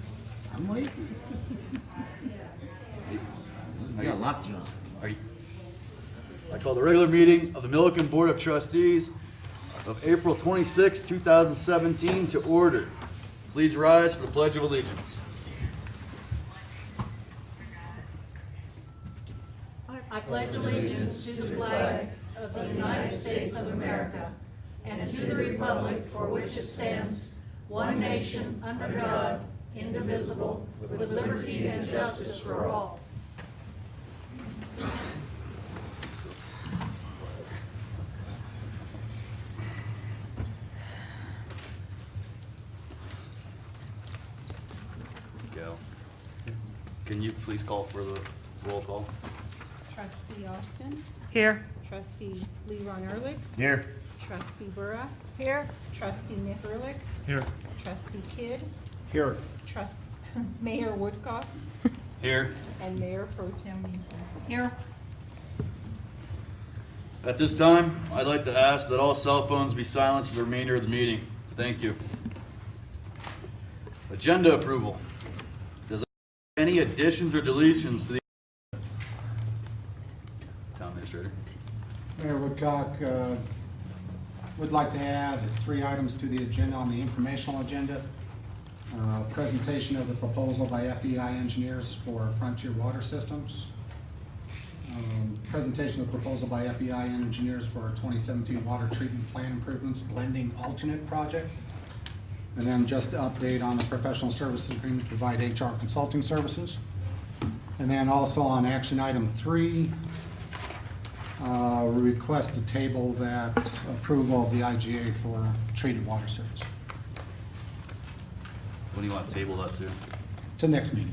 first. I'm waiting. You got a lot, John. I call the regular meeting of the Milliken Board of Trustees of April 26, 2017 to order. Please rise for the Pledge of Allegiance. I pledge allegiance to the flag of the United States of America and to the republic for which it stands, one nation, under God, indivisible, with liberty and justice for all. Gal, can you please call for the roll call? Trustee Austin. Here. Trustee Leron Ehrlich. Here. Trustee Burra. Here. Trustee Nick Ehrlich. Here. Trustee Kidd. Here. Mayor Woodcock. Here. And Mayor Pro Tem Beasley. Here. At this time, I'd like to ask that all cell phones be silenced for the remainder of the meeting. Thank you. Agenda approval. Does any additions or deletions to the Town Administrator? Mayor Woodcock would like to add 3 items to the agenda on the informational agenda. Presentation of the proposal by FEI engineers for Frontier Water Systems. Presentation of the proposal by FEI engineers for 2017 water treatment plan improvements blending alternate project. And then just to update on the professional services agreement to provide HR consulting services. And then also on action item 3, we request to table that approval of the IGA for treated water service What do you want to table that to? to next meeting.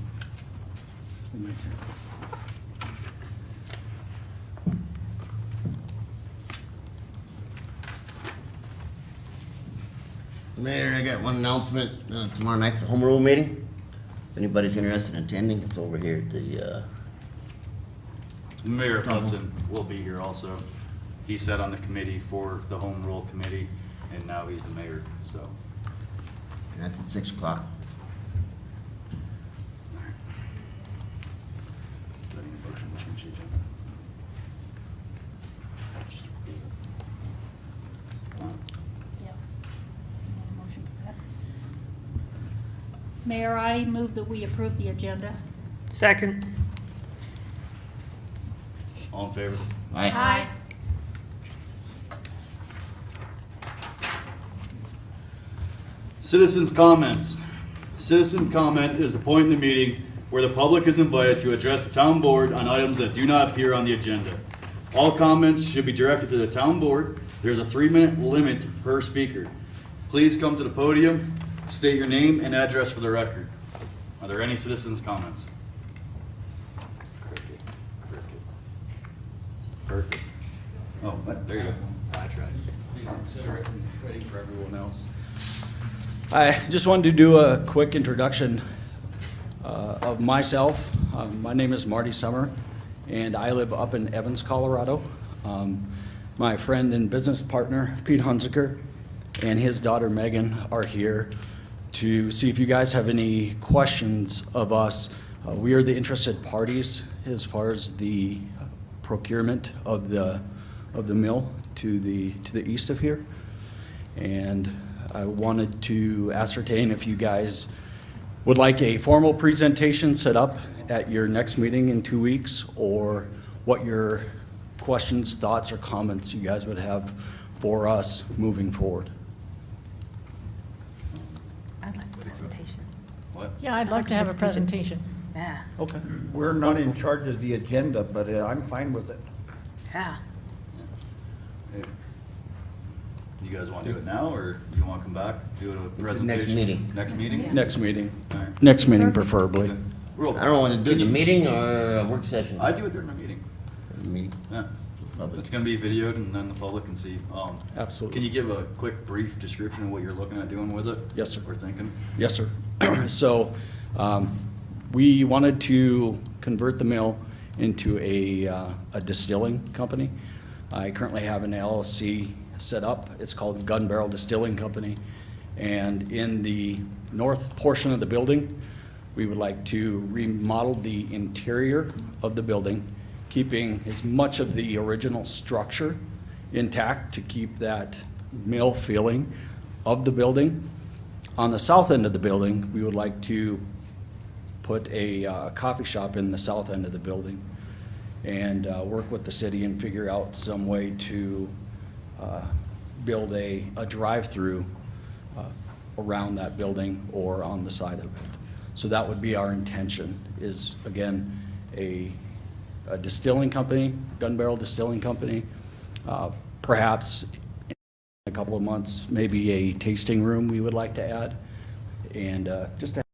Mayor, I got one announcement. Tomorrow night's a home rule meeting. If anybody's interested in attending, it's over here at the, Mayor Hudson will be here also. He sat on the committee for the Home Rule Committee, and now he's the mayor, so. that's at 6 o'clock. Do I need a motion to change the agenda? Mayor, I move that we approve the agenda. Second. All in favor? Aye. Citizens' comments. Citizen comment is the point in the meeting where the public is invited to address the town board on items that do not appear on the agenda. All comments should be directed to the town board. There's a 3-minute limit per speaker. Please come to the podium, state your name and address for the record. Are there any citizens' comments? Perfect. Oh, there you go. I tried. Consider it and waiting for everyone else. I just wanted to do a quick introduction of myself. My name is Marty Summer, and I live up in Evans, Colorado. My friend and business partner, Pete Hunziker, and his daughter Megan are here to see if you guys have any questions of us. We are the interested parties as far as the procurement of the mill to the east of here, and I wanted to ascertain if you guys would like a formal presentation set up at your next meeting in 2 weeks, or what your questions, thoughts, or comments you guys would have for us moving forward. I'd like a presentation. What? Yeah, I'd like to have a presentation. Yeah, Okay. We're not in charge of the agenda, but I'm fine with it. yeah. You guys want to do it now, or you want to come back, do it a It's the presentation? next meeting. Next meeting? Next meeting. All right. Next meeting preferably. Okay. Roll I don't know call. when to do the meeting or a work session. I do it during the meeting. The meeting. Yeah. Public. It's gonna be videoed and then the public can see. Absolutely. Can you give a quick brief description of what you're looking at doing with it? Yes, sir. We're thinking. Yes, sir. So, we wanted to convert the mill into a distilling company. I currently have an LLC set up. It's called Gun Barrel Distilling Company. And in the north portion of the building, we would like to remodel the interior of the building, keeping as much of the original structure intact to keep that mill feeling of the building. On the south end of the building, we would like to put a coffee shop in the south end of the building and work with the city and figure out some way to build a drive-through around that building or on the side of it. So that would be our intention, is again, a distilling company, gun barrel distilling company, perhaps in a couple of months, maybe a tasting room we would like to add, and just to have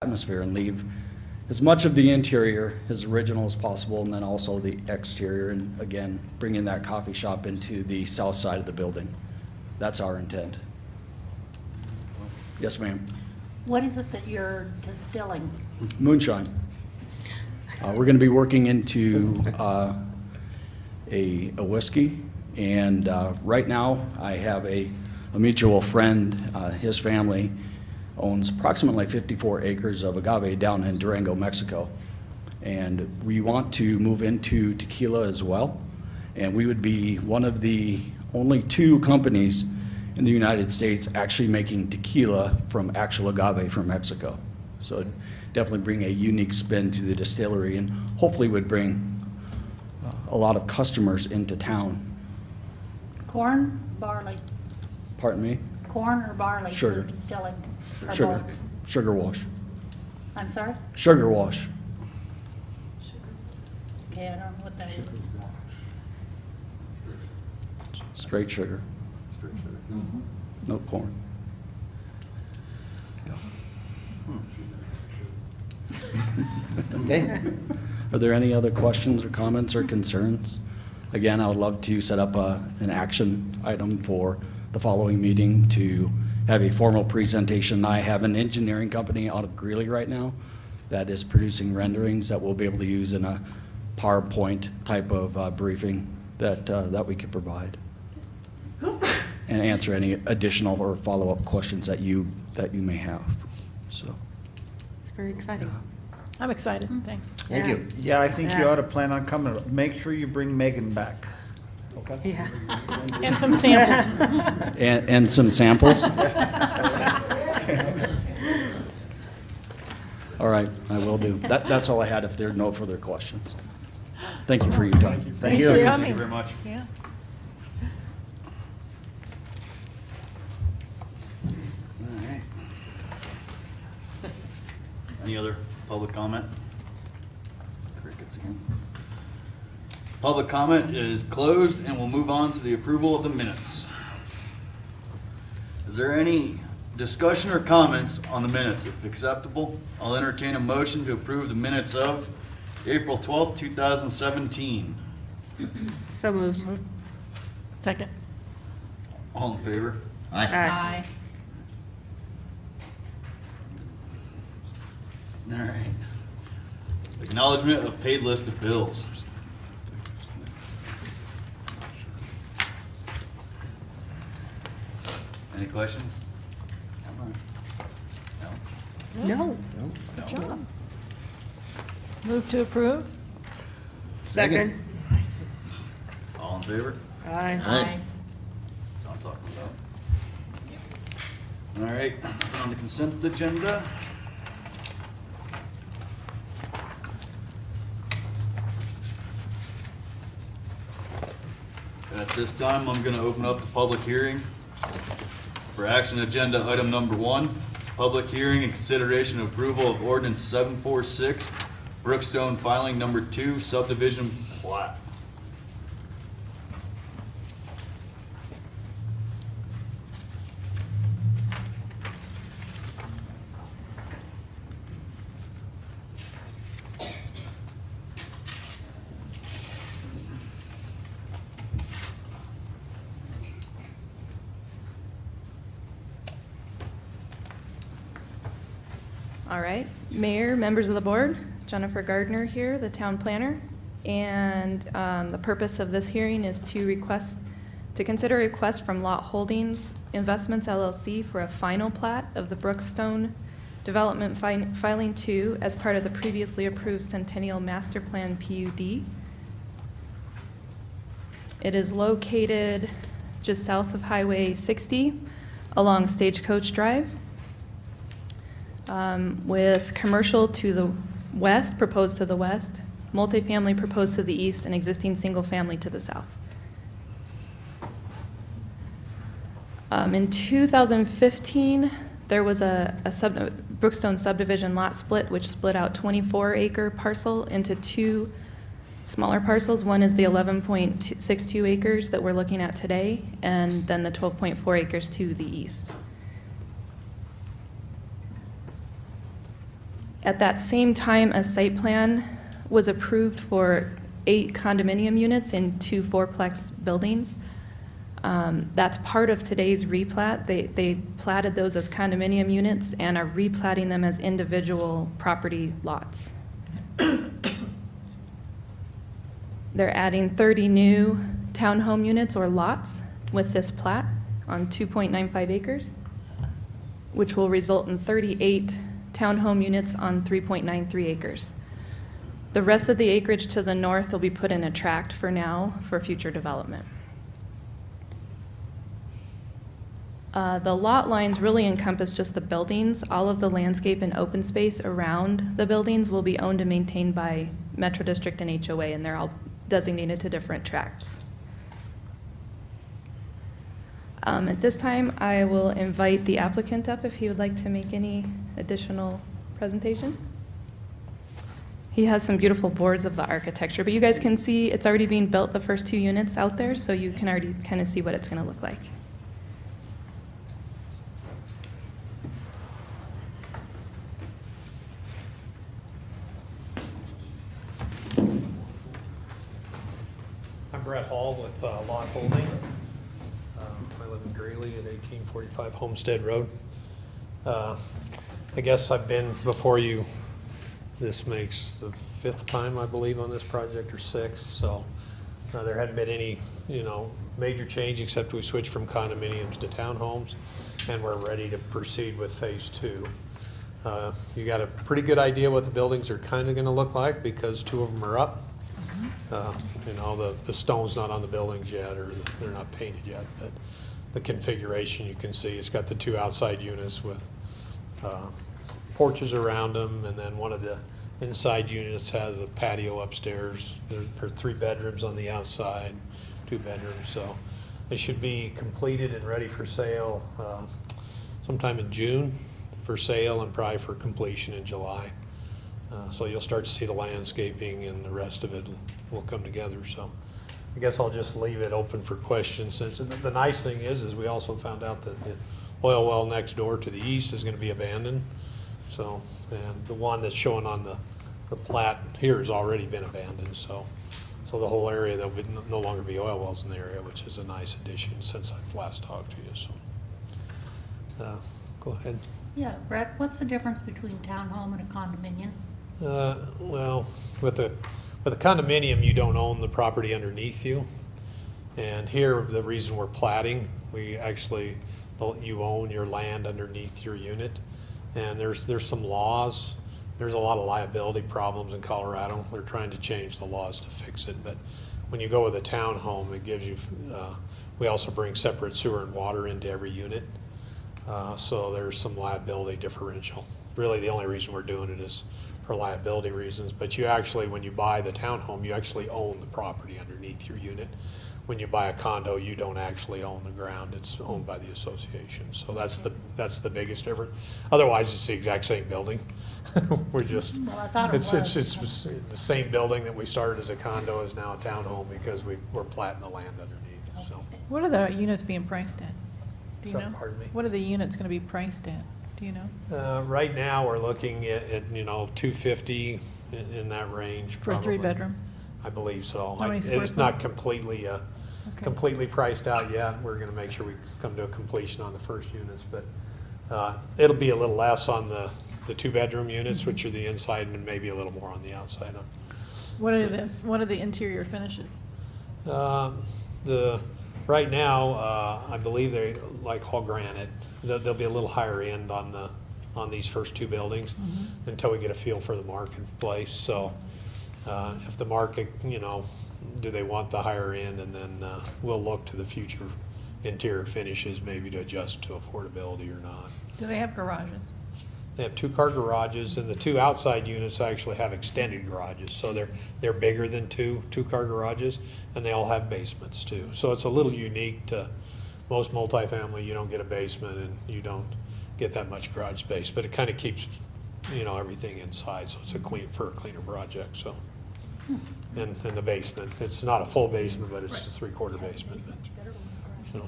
atmosphere and leave as much of the interior as original as possible, and then also the exterior, and again, bringing that coffee shop into the south side of the building. That's our intent. Yes, ma'am. What is it that you're distilling? Moonshine. We're going to be working into a whiskey, and right now I have a mutual friend. His family owns approximately 54 acres of agave down in Durango, Mexico, and we want to move into tequila as well. And we would be one of the only 2 companies in the United States actually making tequila from actual agave from Mexico. So it'd definitely bring a unique spin to the distillery, and hopefully would bring a lot of customers into town. Corn, barley? Pardon me? Corn or barley? Sugar. For distilling? Or Sugar. both? Sugar wash. I'm sorry? Sugar wash. Okay, I don't know what that is. Straight sugar. No corn. Okay, Are there any other questions or comments or concerns? Again, I would love to set up an action item for the following meeting to have a formal presentation. I have an engineering company out of Greeley right now that is producing renderings that we'll be able to use in a PowerPoint type of briefing that we could provide, and answer any additional or follow-up questions that you may have. So, It's very exciting. I'm excited, thanks. thank you. Yeah, I think you Yeah. ought to plan on coming. Make sure you bring Megan back. Okay? Yeah. And some samples. and some samples. All right, I will do. That's all I had if there are no further questions. Thank you for your time. Thank Thanks you. for Thank coming. you very much. Yeah. All right. Any other public comment? Crickets again. Public comment is closed, and we'll move on to the approval of the minutes. Is there any discussion or comments on the minutes? If acceptable, I'll entertain a motion to approve the minutes of April 12th, 2017. So moved. Second. All in favor? Aye. Aye. All right. Acknowledgement of paid list of bills. Any questions? No? No. Good job. Move to approve? Second. All in favor? Aye. Aye. That's what I'm talking about. All right, nothing on the consent agenda. At this time, I'm gonna open up the public hearing for action agenda item number 1, public hearing and consideration of approval of ordinance 746, Brookstone filing number 2, subdivision plat. All right, Mayor, members of the board, Jennifer Gardner here, the town planner. And the purpose of this hearing is to consider a request from Lot Holdings Investments LLC for a final plat of the Brookstone Development Filing 2 as part of the previously approved Centennial Master Plan PUD. It is located just south of Highway 60 along Stagecoach Drive, with commercial to the west, proposed to the west, multifamily proposed to the east, and existing single-family to the south. In 2015, there was a Brookstone subdivision lot split, which split out 24-acre parcel into two smaller parcels. One is the 11.62 acres that we're looking at today, and then the 12.4 acres to the east. At that same time, a site plan was approved for 8 condominium units in 2 fourplex buildings. That's part of today's replat. They platted those as condominium units and are replatting them as individual property lots. They're adding 30 new townhome units or lots with this plat on 2.95 acres, which will result in 38 townhome units on 3.93 acres. The rest of the acreage to the north will be put in a tract for now for future development. The lot lines really encompass just the buildings. All of the landscape and open space around the buildings will be owned and maintained by Metro District and HOA, and they're all designated to different tracts. At this time, I will invite the applicant up if he would like to make any additional presentation. He has some beautiful boards of the architecture, but you guys can see it's already being built, the first 2 units out there, so you can already kind of see what it's going to look like. I'm Brett Hall with Lot Holding. I live in Greeley at 1845 Homestead Road. I guess I've been before you, this makes the 5th time, I believe, on this project, or 6th, so there hadn't been any, major change except we switched from condominiums to townhomes, and we're ready to proceed with phase 2. You got a pretty good idea what the buildings are kind of going to look like because 2 of them are up. The stone's not on the buildings yet, or they're not painted yet, but the configuration you can see, it's got the 2 outside units with porches around them, and then one of the inside units has a patio upstairs. There are 3 bedrooms on the outside, 2 bedrooms, so they should be completed and ready for sale sometime in June for sale, and probably for completion in July. So you'll start to see the landscaping and the rest of it will come together. So I guess I'll just leave it open for questions. Since the nice thing is we also found out that the oil well next door to the east is going to be abandoned. So, and the one that's showing on the plat here has already been abandoned. So the whole area, there will no longer be oil wells in the area, which is a nice addition since I last talked to you. So go ahead. Yeah, Brett, what's the difference between townhome and a condominium? Well, with a condominium, you don't own the property underneath you. And here, the reason we're platting, you own your land underneath your unit. And there's some laws. There's a lot of liability problems in Colorado. They're trying to change the laws to fix it. But when you go with a townhome, it gives you, we also bring separate sewer and water into every unit. So there's some liability differential. Really, the only reason we're doing it is for liability reasons, but you actually, when you buy the townhome, you actually own the property underneath your unit. When you buy a condo, you don't actually own the ground, it's owned by the association. So that's the biggest difference. Otherwise, it's the exact same building. We're just, Well, I thought it it's was. the same building that we started as a condo is now a townhome because we're platting the land underneath, so. What are the units being priced at? Do you So, know? pardon me? What are the units going to be priced at? Do you know? Right now, we're looking at 250 in that range. For a probably. 3-bedroom? I believe so. How many square It's foot? not completely, Okay. completely priced out yet. We're gonna make sure we come to a completion on the first units, but it'll be a little less on the 2-bedroom units, which are the inside, and maybe a little more on the outside. What are the interior finishes? The Right now, I believe they like haul granite. There'll be a little higher end on these first two buildings until we get a feel for the marketplace. So if the market, do they want the higher end, and then we'll look to the future interior finishes maybe to adjust to affordability or not. Do they have garages? They have 2-car garages, and the 2 outside units actually have extended garages. So they're bigger than 2-car garages, and they all have basements too. So it's a little unique to most multifamily. You don't get a basement and you don't get that much garage space, but it kind of keeps, everything inside. So it's a cleaner project, so. And the basement, it's not a full basement, but it's a 3/4 basement. So.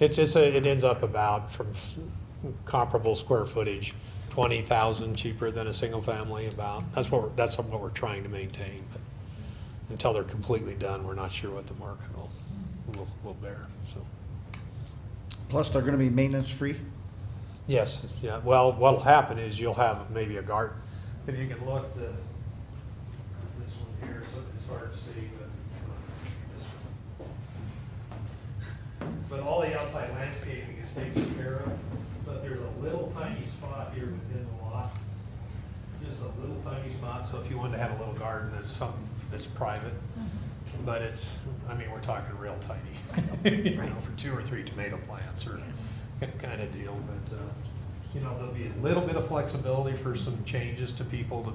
It ends up about, from comparable square footage, 20,000 cheaper than a single family about. That's what we're trying to maintain. But until they're completely done, we're not sure what the market will bear, so. Plus, they're gonna be maintenance-free? Yes, yeah, well, what'll happen is you'll have maybe a garden. If you can look, this one here, so it's hard to see, but this one. But all the outside landscaping is taken care of, but there's a little tiny spot here within the lot, just a little tiny spot, so if you wanted to have a little garden, that's something that's private, but we're talking real tiny, for 2 or 3 tomato plants or kind of deal, but, there'll be a little bit of flexibility for some changes to people to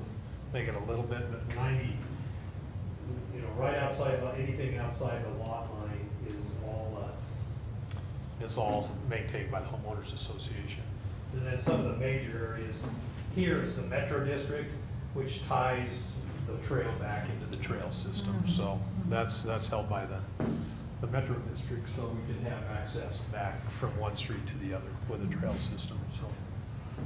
make it a little bit, but 90, right outside, anything outside the lot line is all maintained by the homeowners association. And then some of the major areas, here is the Metro District, which ties the trail back into the trail system. So that's held by the Metro District, so we can have access back from one street to the other with a trail system. So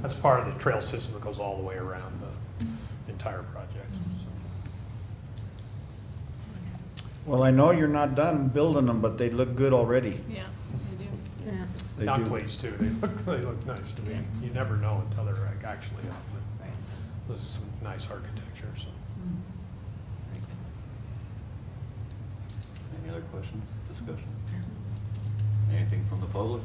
that's part of the trail system that goes all the way around the entire project. So. Well, I know you're not done building them, but they look good already. Yeah, they do. Yeah. They Down do. please too, they look nice to me. You never know until they're actually up. Right. This is some nice architecture, so. Any other questions, discussion? Anything from the public?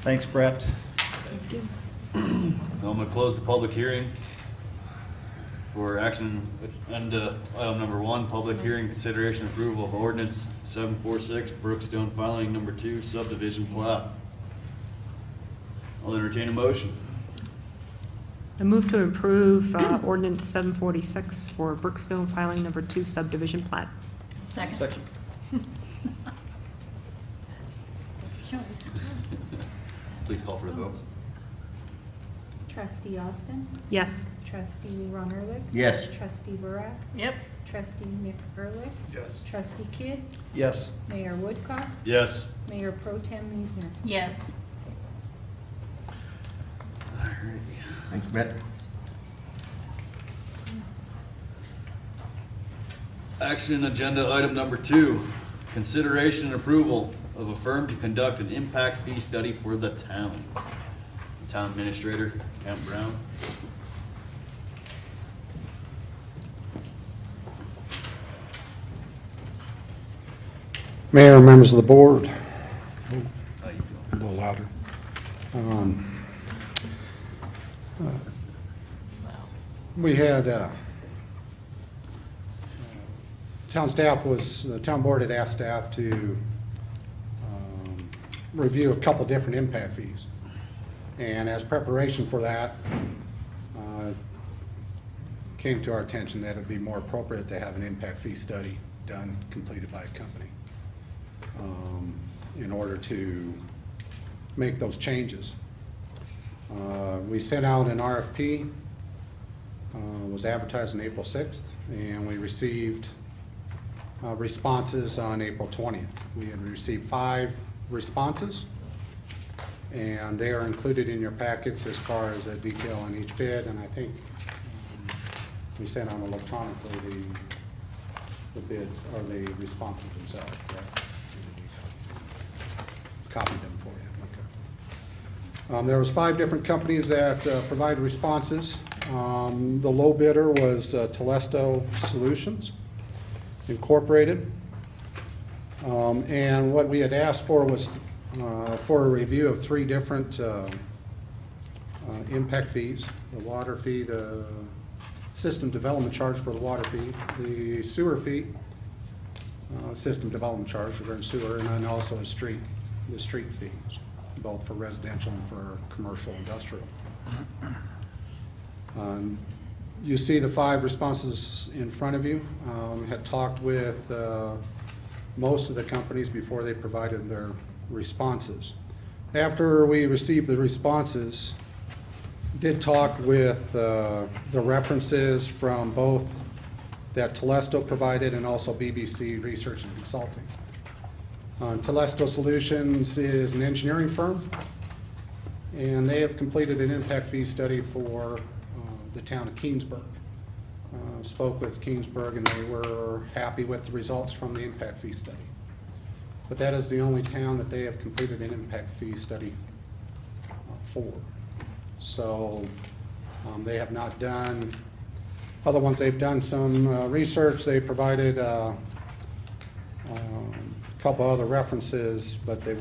Thanks, Brett. Now I'm gonna close the public hearing for action agenda item number 1, public hearing, consideration approval of ordinance 746, Brookstone filing number 2, subdivision plat. I'll entertain a motion. I move to approve ordinance 746 for Brookstone filing number 2 subdivision plat. Second. Section. Please call for the vote. Trustee Austin? Yes. Trustee Ron Ehrlich? Yes. Trustee Burak? Yep. Trustee Nick Ehrlich? Yes. Trustee Kidd? Yes. Mayor Woodcock? Yes. Mayor Pro Tem Meisner? Yes. Thanks, Brett. Action agenda item number 2, consideration and approval of a firm to conduct an impact fee study for the town. Town Administrator, Kent Brown. Mayor, members of the board. A little louder. We had, the town board had asked staff to review a couple different impact fees. And as preparation for that, came to our attention that it'd be more appropriate to have an impact fee study done, completed by a company, in order to make those changes. We sent out an RFP, was advertised on April 6th, and we received responses on April 20th. We had received 5 responses, and they are included in your packets as far as a detail on each bid, and I think we sent out electronically the bids, or the responses themselves, correct? Copied them for you, okay. There was 5 different companies that provided responses, The low bidder was Telesto Solutions Incorporated. And what we had asked for was for a review of 3 different impact fees: the water fee, the system development charge for the water fee, the sewer fee, system development charge regarding sewer, and then also the street fees, both for residential and for commercial industrial. You see the 5 responses in front of you. Had talked with most of the companies before they provided their responses. After we received the responses, did talk with the references from both that Telesto provided and also BBC Research and Consulting. Telesto Solutions is an engineering firm, and they have completed an impact fee study for the town of Keensburg. Spoke with Keensburg, and they were happy with the results from the impact fee study. But that is the only town that they have completed an impact fee study for. So they have not done, other ones they've done some research. They provided a couple other references, but they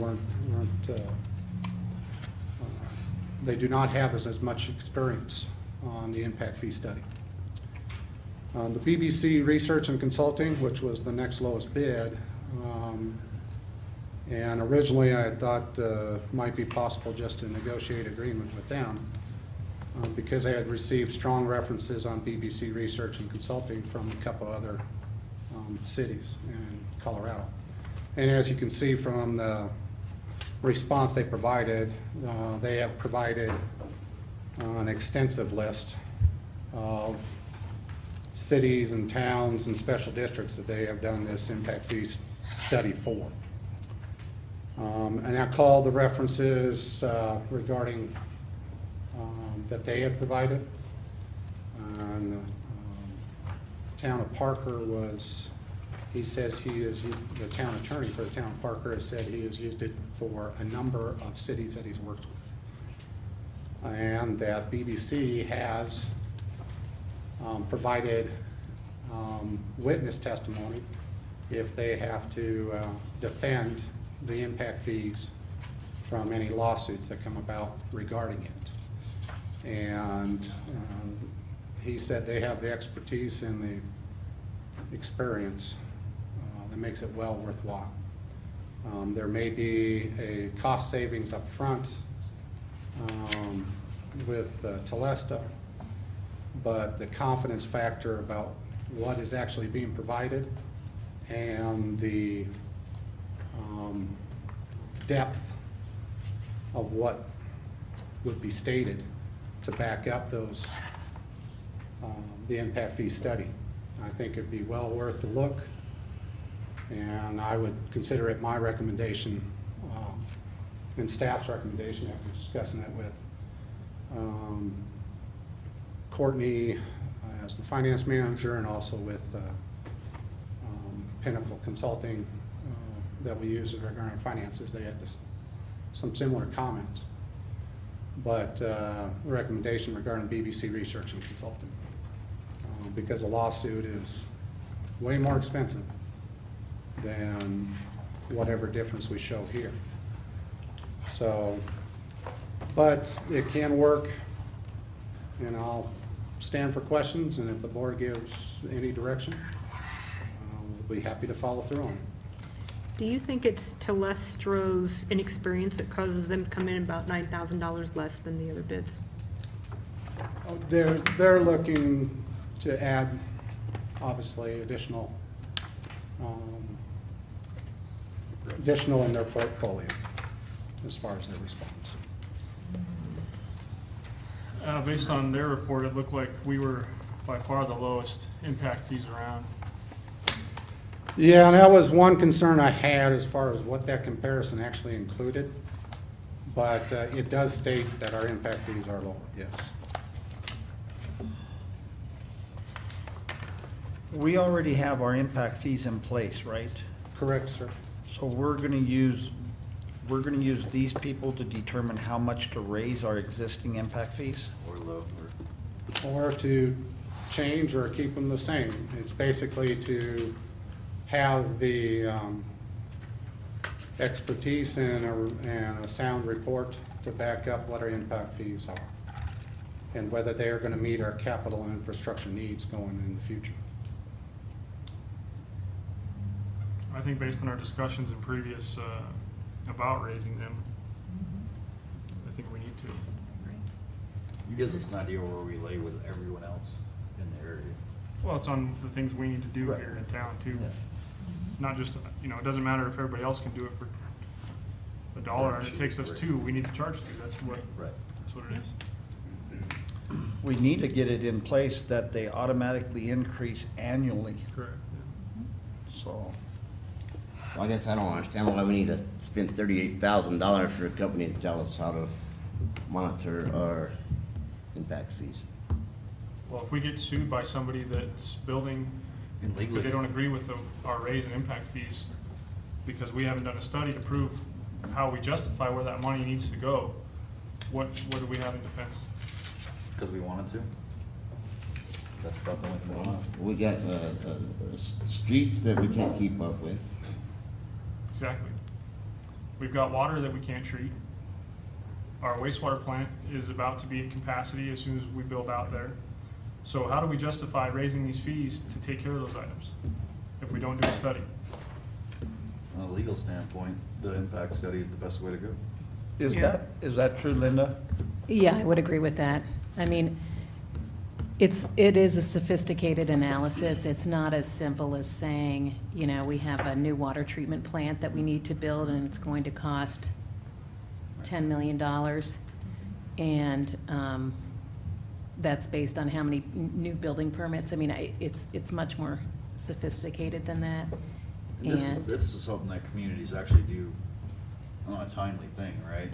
they do not have as much experience on the impact fee study. The BBC Research and Consulting, which was the next lowest bid, and originally I thought might be possible just to negotiate agreement with them because they had received strong references on BBC Research and Consulting from a couple other cities in Colorado. And as you can see from the response they provided, they have provided an extensive list of cities and towns and special districts that they have done this impact fee study for. And I called the references regarding that they had provided. And town of Parker was, he says he is, the town attorney for the town of Parker has said he has used it for a number of cities that he's worked with. And that BBC has provided witness testimony if they have to defend the impact fees from any lawsuits that come about regarding it. And he said they have the expertise and the experience that makes it well worthwhile. There may be a cost savings up front with Telesto, but the confidence factor about what is actually being provided and the depth of what would be stated to back up those, the impact fee study. I think it'd be well worth the look, and I would consider it my recommendation and staff's recommendation after discussing it with Courtney as the finance manager and also with Pinnacle Consulting that we use regarding finances. They had some similar comments. But the recommendation regarding BBC Research and Consulting, because a lawsuit is way more expensive than whatever difference we show here. So, but it can work, and I'll stand for questions, and if the board gives any direction, we'll be happy to follow through on it. Do you think it's Telestro's inexperience that causes them to come in about $9,000 less than the other bids? They're looking to add, obviously, additional in their portfolio as far as their response. Based on their report, it looked like we were by far the lowest impact fees around. Yeah, and that was one concern I had as far as what that comparison actually included. But it does state that our impact fees are lower, yes. We already have our impact fees in place, right? Correct, sir. So we're gonna use these people to determine how much to raise our existing impact fees? or to change or keep them the same. It's basically to have the expertise and a sound report to back up what our impact fees are, and whether they are going to meet our capital and infrastructure needs going in the future. I think based on our discussions in previous, about raising them, I think we need to. You gives us an idea where we lay with everyone else in the area. Well, it's on the things we need to do here in town too. Not just, it doesn't matter if everybody else can do it for $1 and it takes us $2, we need to charge $2. That's what it is. We need to get it in place that they automatically increase annually, Correct. so. Well, I guess I don't understand why we need to spend $38,000 for a company to tell us how to monitor our impact fees. Well, if we get sued by somebody that's building, because they don't agree with our raise and impact fees, because we haven't done a study to prove how we justify where that money needs to go, what do we have in defense? Because we wanted to. That's about the only thing we want. We got streets that we can't keep up with. Exactly. We've got water that we can't treat. Our wastewater plant is about to be at capacity as soon as we build out there. So how do we justify raising these fees to take care of those items if we don't do a study? From a legal standpoint, the impact study is the best way to go. Is that true, Linda? Yeah, I would agree with that. I mean, it is a sophisticated analysis. It's not as simple as saying, we have a new water treatment plant that we need to build and it's going to cost $10 million. And that's based on how many new building permits. I mean, it's much more sophisticated than that. And This is something that communities actually do on a timely thing, right?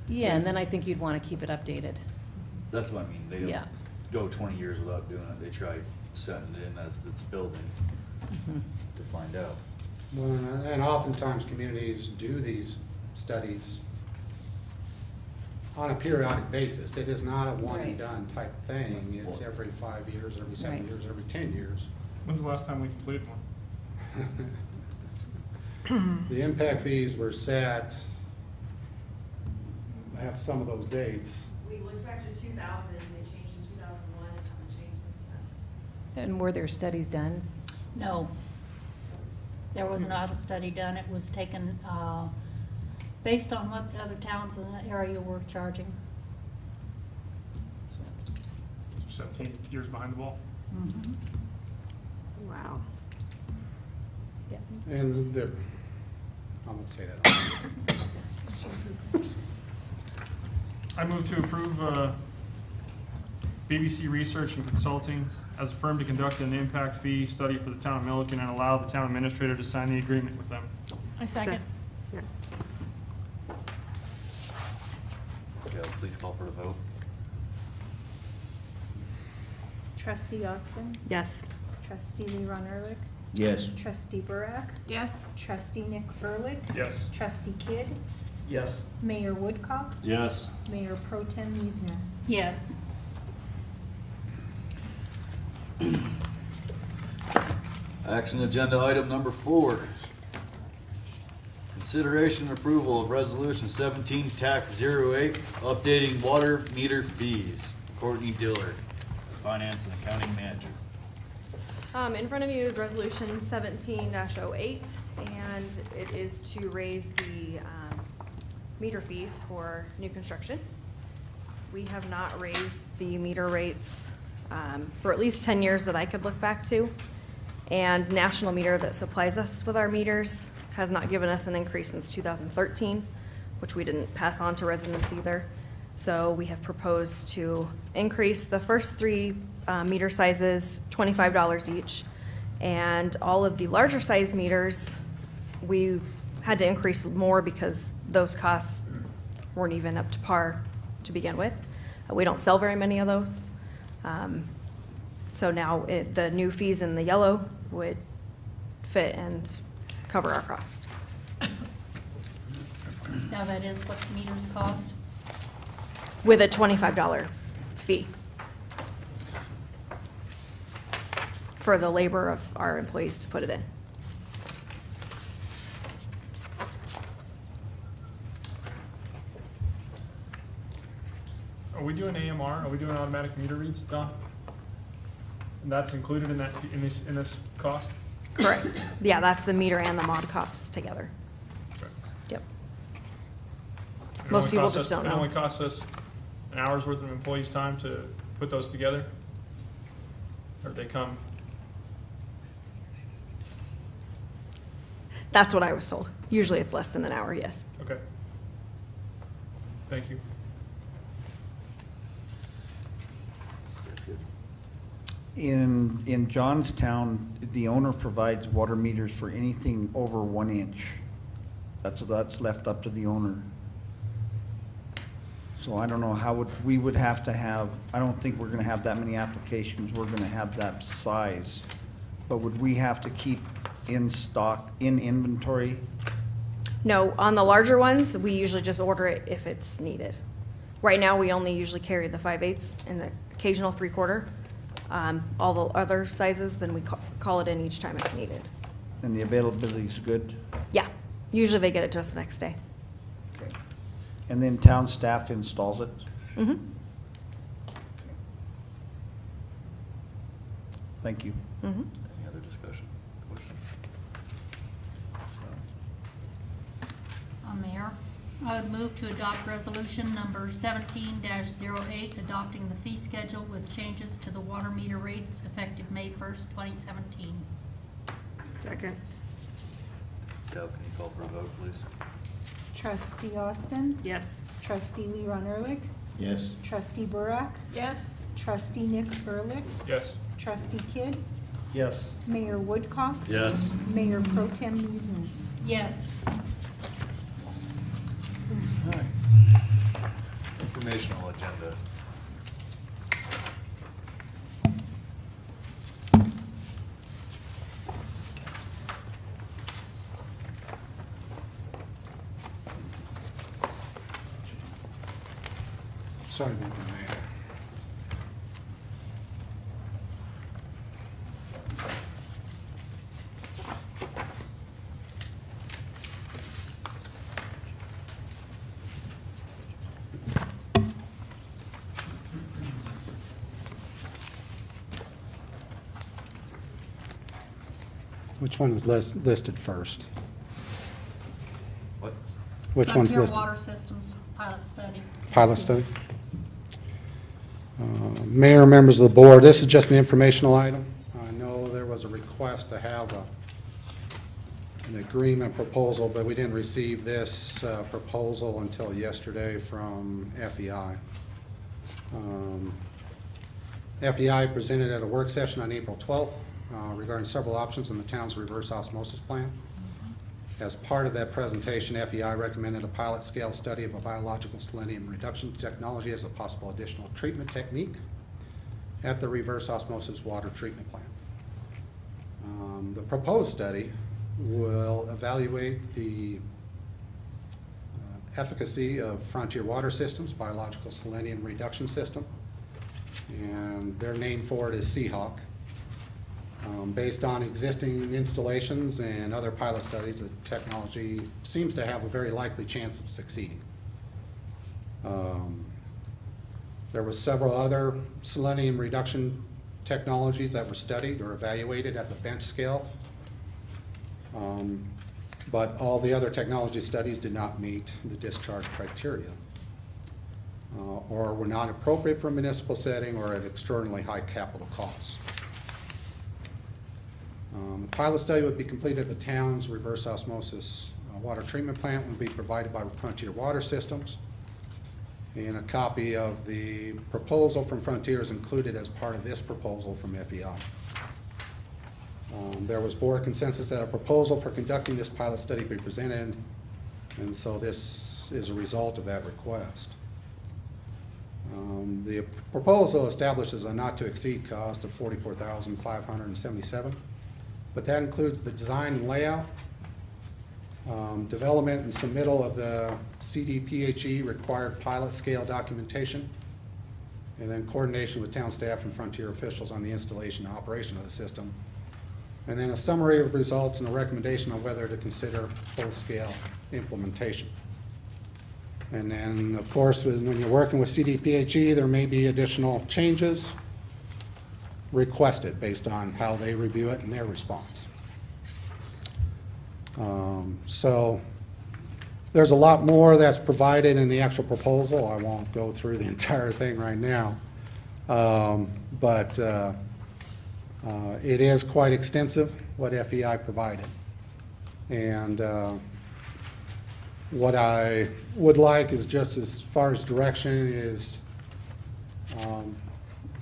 yeah, and then I think you'd want to keep it updated. That's what I mean. They Yeah. don't go 20 years without doing it. They try setting it in as it's building to find out. Well, and oftentimes communities do these studies on a periodic basis. It is not a one and done type thing. It's every 5 years, every 7 Right. years, every 10 years. When's the last time we completed one? The impact fees were set, I have some of those dates. We looked back to 2000, they changed in 2001, and haven't changed since then. And were there studies done? No. There was not a study done. It was taken based on what the other towns in the area were charging. 17 years behind the ball. Wow. Yeah. And there, I won't say that. I move to approve BBC Research and Consulting as a firm to conduct an impact fee study for the town of Milliken and allow the town administrator to sign the agreement with them. I second. Yeah. Okay, please call for the vote. Trustee Austin? Yes. Trustee Leron Ehrlich? Yes. Trustee Burak? Yes. Trustee Nick Ehrlich? Yes. Trustee Kidd? Yes. Mayor Woodcock? Yes. Mayor Pro Tem Meisner? Yes. Action agenda item number 4. Consideration and approval of resolution 17 tax 08, updating water meter fees. Courtney Dillard, finance and accounting manager. In front of you is resolution 17-08, and it is to raise the meter fees for new construction. We have not raised the meter rates for at least 10 years that I could look back to. And National Meter that supplies us with our meters has not given us an increase since 2013, which we didn't pass on to residents either. So we have proposed to increase the first 3 meter sizes $25 each. And all of the larger size meters, we had to increase more because those costs weren't even up to par to begin with. We don't sell very many of those. So now the new fees in the yellow would fit and cover our cost. Now that is what the meters cost. With a $25 fee. for the labor of our employees to put it in. Are we doing AMR? Are we doing automatic meter reads, Don? And that's included in that, in this cost? Correct. Yeah, that's the meter and the mod costs together. Okay. Yep. It Most only people costs just us- don't It know. only costs us an hour's worth of employees' time to put those together? Or they come, That's what I was told. Usually it's less than an hour, yes. okay. Thank you. In Johnstown, the owner provides water meters for anything over 1 inch. That's left up to the owner. So I don't know how we would have to have, I don't think we're gonna have that many applications, we're gonna have that size. But would we have to keep in stock, in inventory? No, on the larger ones, we usually just order it if it's needed. Right now, we only usually carry the 5/8 and the occasional 3/4. All the other sizes, then we call it in each time it's needed. And the availability is good? Yeah, usually they get it to us the next day. Okay. And then town staff installs it? Mm-hmm. Thank you. Mm-hmm. Any other discussion? Question? Mayor, I would move to adopt resolution number 17-08, adopting the fee schedule with changes to the water meter rates effective May 1st, 2017. Second. Deb, can you call for a vote, please? Trustee Austin? Yes. Trustee Leron Ehrlich? Yes. Trustee Burak? Yes. Trustee Nick Ehrlich? Yes. Trustee Kidd? Yes. Mayor Woodcock? Yes. Mayor Pro Tem Nizmi? Yes. Informational agenda. Sorry about that, Mayor. Which one was listed first? What? Which one's Frontier listed? Water Systems Pilot Study. Pilot study? Mayor, members of the board, this is just an informational item. I know there was a request to have an agreement proposal, but we didn't receive this proposal until yesterday from FEI. FEI presented at a work session on April 12th regarding several options in the town's reverse osmosis plan. As part of that presentation, FEI recommended a pilot scale study of a biological selenium reduction technology as a possible additional treatment technique at the reverse osmosis water treatment plant. The proposed study will evaluate the efficacy of Frontier Water Systems biological selenium reduction system, and their name for it is Seahawk. Based on existing installations and other pilot studies, the technology seems to have a very likely chance of succeeding. There were several other selenium reduction technologies that were studied or evaluated at the bench scale, but all the other technology studies did not meet the discharge criteria or were not appropriate for a municipal setting or at extraordinarily high capital costs. The pilot study would be completed at the town's reverse osmosis water treatment plant and would be provided by Frontier Water Systems. And a copy of the proposal from Frontier is included as part of this proposal from FEI. There was board consensus that a proposal for conducting this pilot study be presented, and so this is a result of that request. The proposal establishes a not-to-exceed cost of $44,577. But that includes the design and layout, development and submittal of the CDPHE required pilot scale documentation, and then coordination with town staff and Frontier officials on the installation and operation of the system, and then a summary of results and a recommendation on whether to consider full-scale implementation. And then, of course, when you're working with CDPHE, there may be additional changes requested based on how they review it and their response. So there's a lot more that's provided in the actual proposal. I won't go through the entire thing right now. But it is quite extensive, what FEI provided. And what I would like is, just as far as direction, is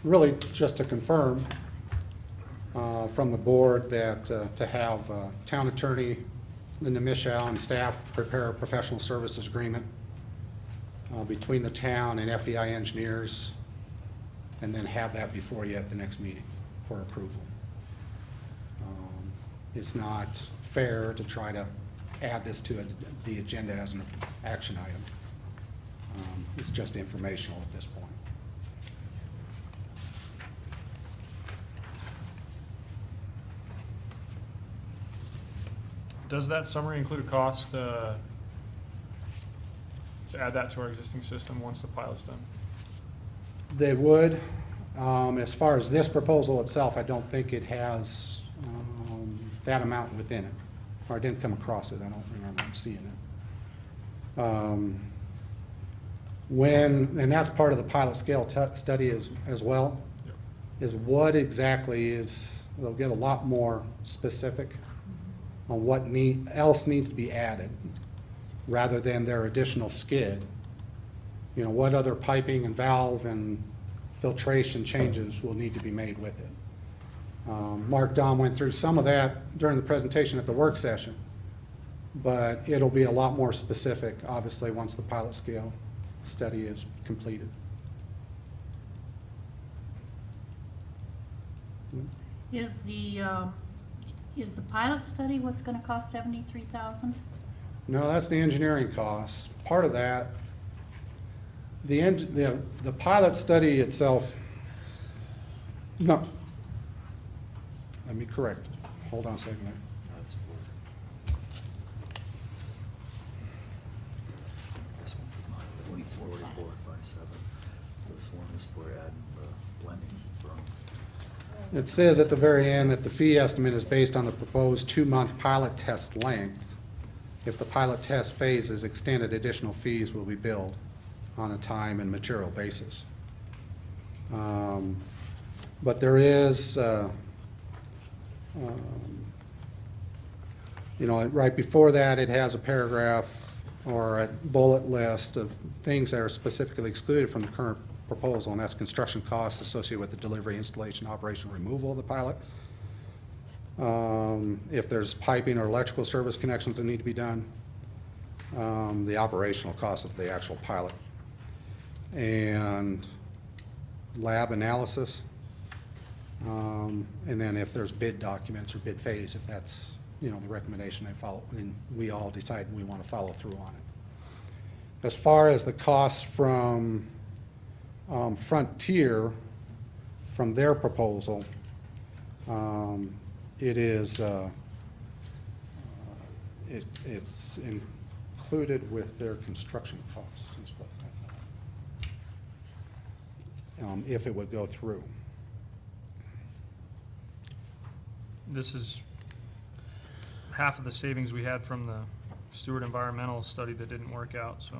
really just to confirm from the board that to have town attorney Linda Michelle and staff prepare a professional services agreement between the town and FEI engineers, and then have that before you at the next meeting for approval. It's not fair to try to add this to the agenda as an action item. It's just informational at this point. Does that summary include a cost to add that to our existing system once the pilot's done? They would. As far as this proposal itself, I don't think it has that amount within it. Or I didn't come across it. I don't remember seeing it. And that's part of the pilot scale study as well, Yep. is what exactly is, they'll get a lot more specific on what else needs to be added, rather than their additional skid. You know, what other piping and valve and filtration changes will need to be made with it. Mark Dahm went through some of that during the presentation at the work session, but it'll be a lot more specific, obviously, once the pilot scale study is completed. Is the pilot study what's gonna cost 73,000? No, that's the engineering costs. Part of that, the pilot study itself, no. Let me correct. Hold on a second there. That's this one's 4457. This one is for adding the blending from. It says at the very end that the fee estimate is based on the proposed 2-month pilot test length. If the pilot test phase is extended, additional fees will be billed on a time and material basis. But there is, you know, right before that, it has a paragraph or a bullet list of things that are specifically excluded from the current proposal, and that's construction costs associated with the delivery, installation, operation, removal of the pilot. If there's piping or electrical service connections that need to be done, the operational cost of the actual pilot, and lab analysis, and then if there's bid documents or bid phase, if that's, you know, the recommendation they follow, then we all decide we want to follow through on it. As far as the costs from Frontier, from their proposal, it is, it's included with their construction costs, is what I thought. If it would go through. This is half of the savings we had from the Stewart Environmental study that didn't work out, so.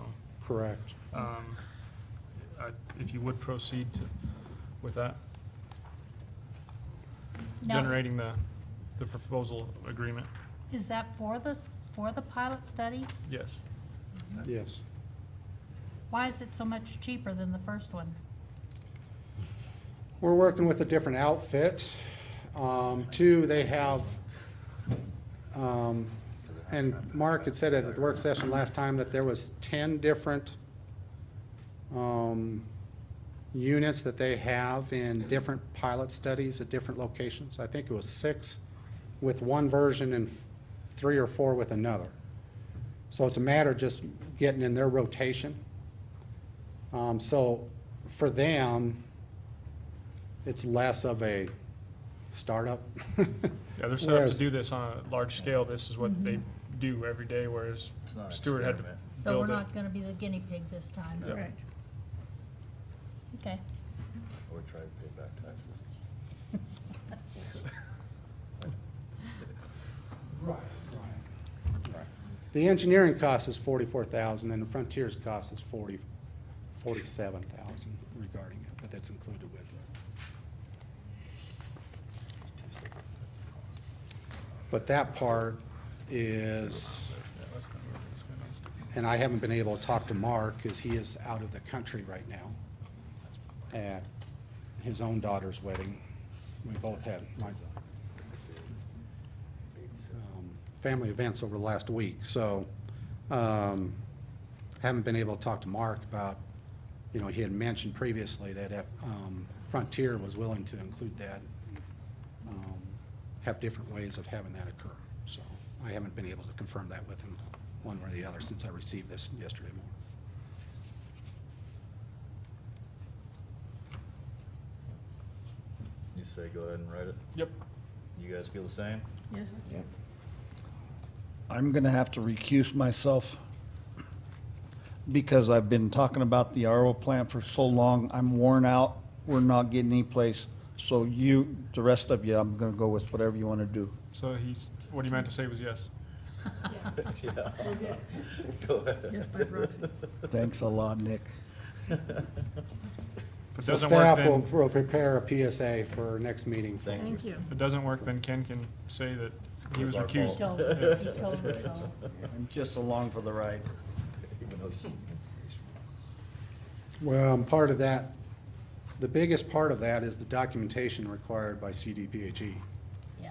Correct. If you would proceed with that, Now- generating the proposal agreement, Is that for the pilot study? yes. Yes. Why is it so much cheaper than the first one? We're working with a different outfit. Two, they have, and Mark had said at the work session last time that there was 10 different units that they have in different pilot studies at different locations. I think it was 6 with one version and 3 or 4 with another. So it's a matter of just getting in their rotation. So for them, it's less of a startup. Yeah, they're set up Whereas- to do this on a large scale. This is what they do every day, whereas It's not an Stewart had to experiment. So we're build it. not gonna be the guinea pig this time. Yeah. Right. Okay. Or try to pay back taxes. Right. The engineering cost is 44,000, and the Frontier's cost is 47,000 regarding it, but that's included with it. But that part is, and I haven't been able to talk to Mark, because he is out of the country right now at his own daughter's wedding. We both had family events over the last week, so haven't been able to talk to Mark about, he had mentioned previously that Frontier was willing to include that, have different ways of having that occur. So I haven't been able to confirm that with him one way or the other since I received this yesterday morning. You say go ahead and write it? Yep. You guys feel the same? Yes. Yep. I'm gonna have to recuse myself because I've been talking about the RO plant for so long. I'm worn out. We're not getting any place. So you, the rest of you, I'm gonna go with whatever you wanna do. So what he meant to say was yes. Yeah. Go ahead. Yes, by proxy. Thanks a lot, Nick. If it So doesn't work, staff then, will prepare a PSA for next meeting. Thank you. if it doesn't work, then Ken can say that he was It was our recused. fault. He told us so. I'm just along for the ride. Even though she's- Well, part of that, the biggest part of that is the documentation required by CDPHE. Yeah.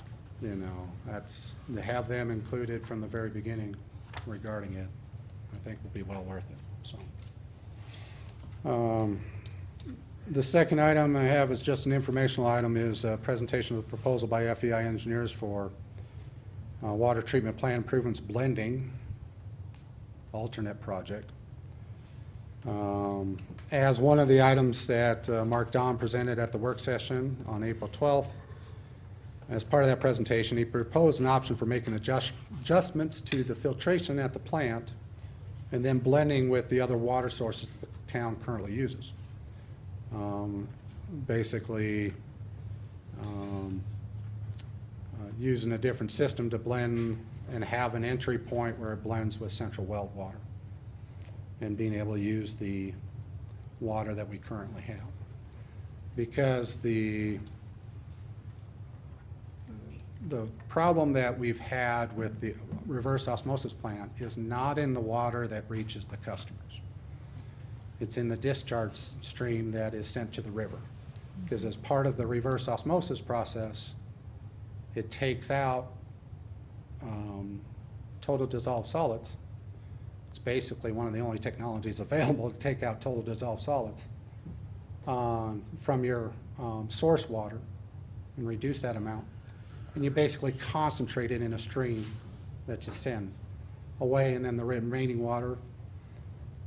That's, to have them included from the very beginning regarding it, I think will be well worth it, so. The second item I have is just an informational item, is a presentation of a proposal by FEI engineers for water treatment plant improvements blending alternate project. As one of the items that Mark Don presented at the work session on April 12th, as part of that presentation, he proposed an option for making adjustments to the filtration at the plant and then blending with the other water sources that the town currently uses. Basically, using a different system to blend and have an entry point where it blends with central well water, and being able to use the water that we currently have. Because the problem that we've had with the reverse osmosis plant is not in the water that reaches the customers. It's in the discharge stream that is sent to the river. Because as part of the reverse osmosis process, it takes out total dissolved solids. It's basically one of the only technologies available to take out total dissolved solids from your source water and reduce that amount. And you basically concentrate it in a stream that you send away, and then the remaining water,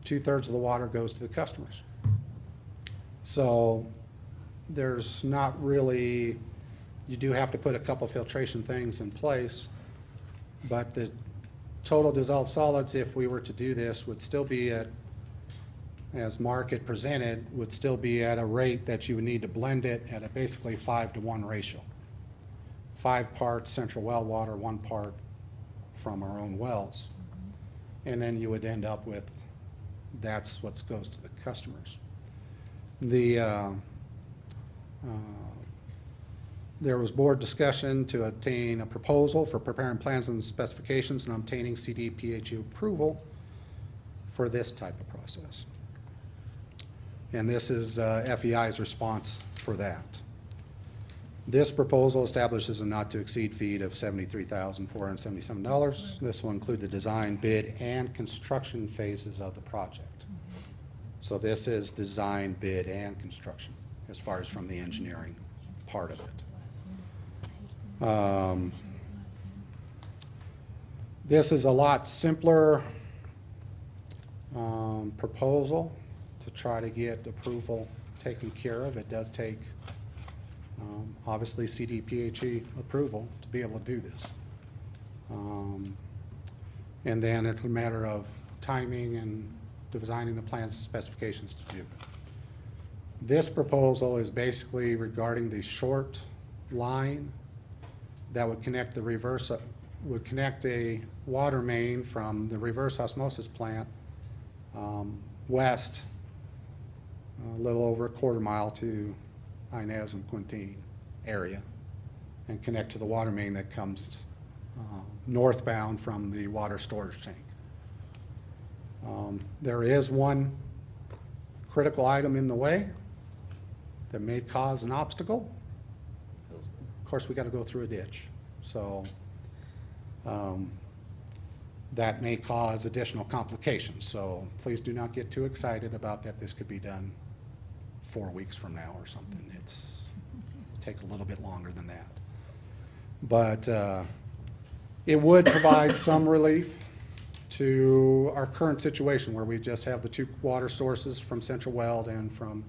2/3 of the water goes to the customers. So there's not really, you do have to put a couple filtration things in place, but the total dissolved solids, if we were to do this, would still be at, as Mark had presented, would still be at a rate that you would need to blend it at a basically 5-to-1 ratio. 5 parts central well water, 1 part from our own wells. And then you would end up with, that's what goes to the customers. There was board discussion to obtain a proposal for preparing plans and specifications and obtaining CDPHE approval for this type of process. And this is FEI's response for that. This proposal establishes a not-to-exceed fee of $73,477. This will include the design, bid, and construction phases of the project. So this is design, bid, and construction, as far as from the engineering part of it. This is a lot simpler proposal to try to get approval taken care of. It does take, obviously, CDPHE approval to be able to do this. And then it's a matter of timing and designing the plans and specifications to do. This proposal is basically regarding the short line that would connect would connect a water main from the reverse osmosis plant west, a little over a quarter mile to Inez and Quintine area, and connect to the water main that comes northbound from the water storage tank. There is one critical item in the way that may cause an obstacle. Of course, we got to go through a ditch, so that may cause additional complications. So please do not get too excited about that. This could be done 4 weeks from now or something. It's take a little bit longer than that. But it would provide some relief to our current situation where we just have the two water sources from Central Weld and from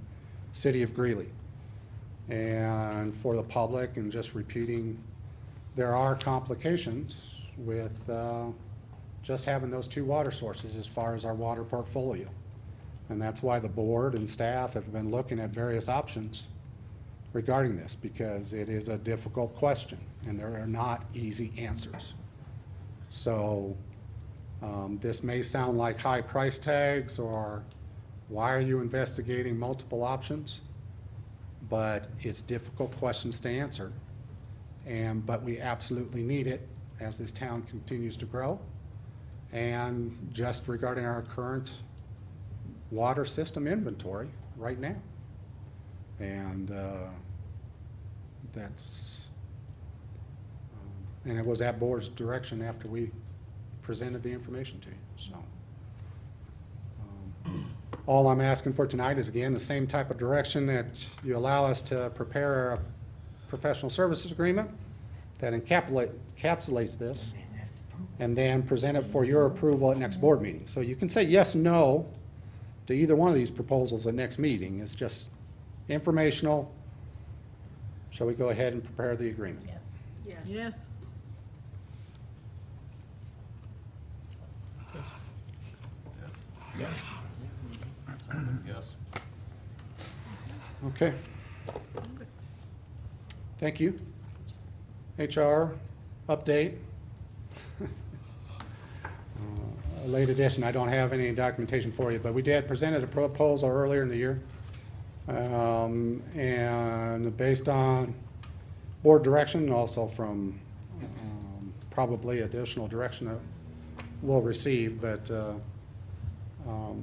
City of Greeley. And for the public, and just repeating, there are complications with just having those two water sources as far as our water portfolio. And that's why the board and staff have been looking at various options regarding this, because it is a difficult question and there are not easy answers. So this may sound like high price tags or why are you investigating multiple options? But it's difficult questions to answer. But we absolutely need it as this town continues to grow. And just regarding our current water system inventory right now. And and it was that board's direction after we presented the information to you, so. All I'm asking for tonight is, again, the same type of direction that you allow us to prepare a professional services agreement that encapsulates this, and then present it for your approval at next board meeting. So you can say yes, no to either one of these proposals at next meeting. It's just informational. Shall we go ahead and prepare the agreement? Yes. Yes. Yes. Okay. Thank you. HR update. A late addition, I don't have any documentation for you, but we did presented a proposal earlier in the year. And based on board direction, and also from probably additional direction that we'll receive, but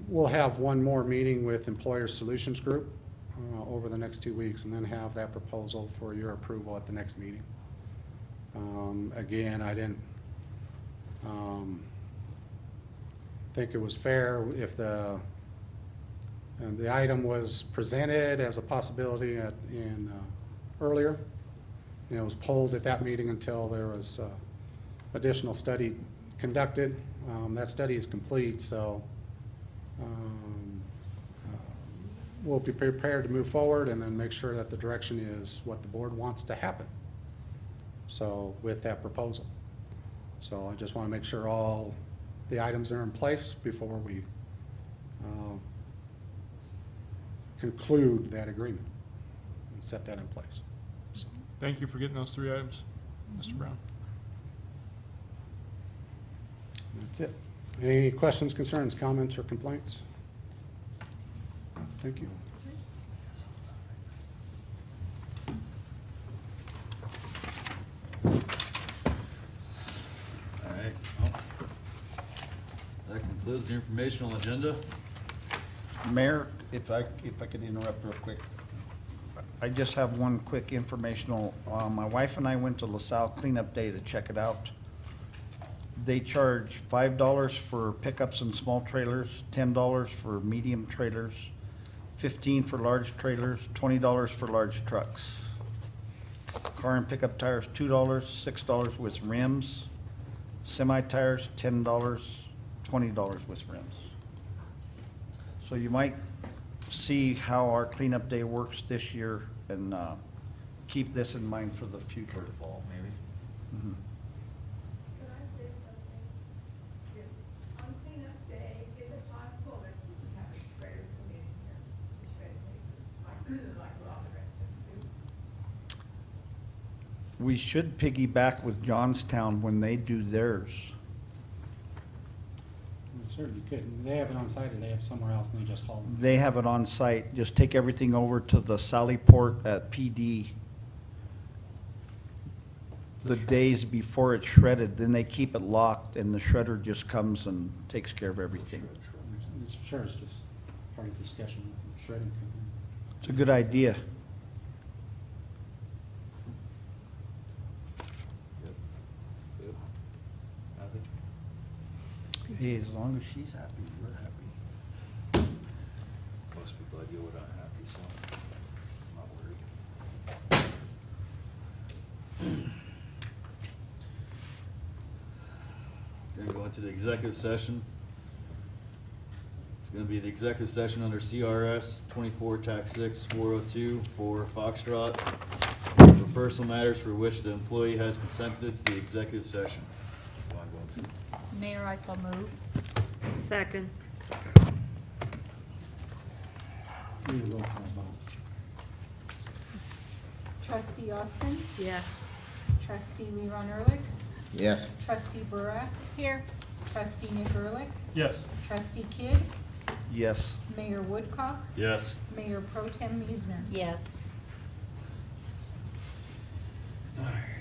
we'll have one more meeting with Employer Solutions Group over the next 2 weeks, and then have that proposal for your approval at the next meeting. Again, I didn't think it was fair if the item was presented as a possibility earlier, and it was pulled at that meeting until there was additional study conducted. That study is complete, so we'll be prepared to move forward and then make sure that the direction is what the board wants to happen. So with that proposal. So I just want to make sure all the items are in place before we conclude that agreement and set that in place. So, Thank you for getting those 3 items, Mr. Brown. that's it. Any questions, concerns, comments, or complaints? Thank you. All right. Well, that concludes the informational agenda. Mayor, if I could interrupt real quick. I just have one quick informational. My wife and I went to LaSalle Cleanup Day to check it out. They charge $5 for pickups and small trailers, $10 for medium trailers, $15 for large trailers, $20 for large trucks. Car and pickup tires, $2, $6 with rims. Semi tires, $10, $20 with rims. So you might see how our cleanup day works this year and keep this in mind for the future. Fall, maybe. Mhm. Can I say something? On cleanup day, is it possible that you can have a shredder come in here to shred papers, like all the rest of them do? We should piggyback with Johnstown when they do theirs. Certainly could. They have it on site or they have somewhere else and they just haul them. They have it on site. Just take everything over to the Sallyport at PD the days before it's shredded. Then they keep it locked and the shredder just comes and takes care of everything. I'm sure it's just part of the discussion, shredding company. It's a good idea. Good. Good. Happy? Hey, as long as she's happy, we're happy. Most people I deal with aren't happy, so I'm not worried. Gonna go into the executive session. It's gonna be the executive session under CRS 24-6-402 for Foxtrot for personal matters for which the employee has consented to the executive session. Go on, go into. Mayor, I so move. Second. Need a roll call vote. Trustee Austin? Yes. Trustee Leron Ehrlich? Yes. Trustee Burak? Here. Trustee Nick Ehrlich? Yes. Trustee Kidd? Yes. Mayor Woodcock? Yes. Mayor Pro Tem Meisner? Yes. All right.